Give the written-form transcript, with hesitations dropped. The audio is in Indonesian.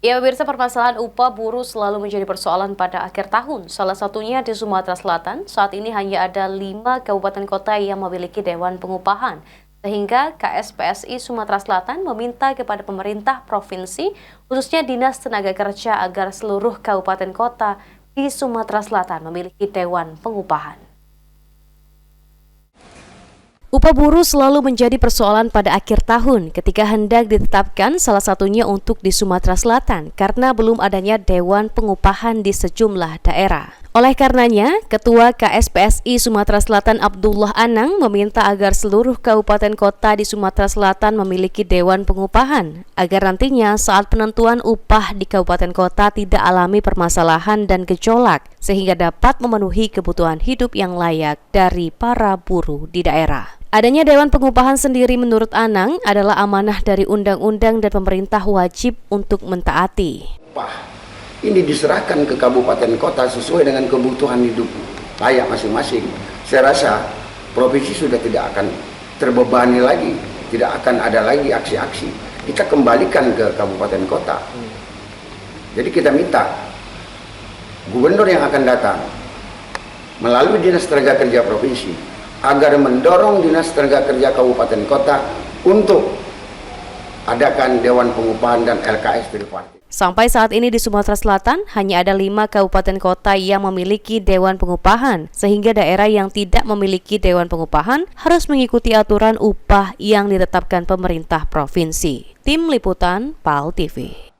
Ya, pemirsa, permasalahan upah buruh selalu menjadi persoalan pada akhir tahun. Salah satunya di Sumatera Selatan, saat ini hanya ada 5 kabupaten kota yang memiliki Dewan Pengupahan. Sehingga KSPSI Sumatera Selatan meminta kepada pemerintah provinsi, khususnya Dinas Tenaga Kerja agar seluruh kabupaten kota di Sumatera Selatan memiliki Dewan Pengupahan. Upah buruh selalu menjadi persoalan pada akhir tahun ketika hendak ditetapkan, salah satunya untuk di Sumatera Selatan karena belum adanya Dewan Pengupahan di sejumlah daerah. Oleh karenanya, Ketua KSPSI Sumatera Selatan Abdullah Anang meminta agar seluruh kabupaten kota di Sumatera Selatan memiliki Dewan Pengupahan agar nantinya saat penentuan upah di kabupaten kota tidak alami permasalahan dan gejolak sehingga dapat memenuhi kebutuhan hidup yang layak dari para buruh di daerah. Adanya Dewan Pengupahan sendiri menurut Anang adalah amanah dari undang-undang dan pemerintah wajib untuk mentaati. Upah ini diserahkan ke kabupaten kota sesuai dengan kebutuhan hidup layak masing-masing. Saya rasa provinsi sudah tidak akan terbebani lagi, tidak akan ada lagi aksi-aksi. Kita kembalikan ke kabupaten kota. Jadi kita minta gubernur yang akan datang melalui Dinas Tenaga Kerja Provinsi agar mendorong Dinas Tenaga Kerja Kabupaten Kota untuk adakan Dewan Pengupahan dan LKS tripartit. Sampai saat ini di Sumatera Selatan hanya ada 5 kabupaten kota yang memiliki Dewan Pengupahan, sehingga daerah yang tidak memiliki Dewan Pengupahan harus mengikuti aturan upah yang ditetapkan pemerintah provinsi. Tim Liputan PAL TV.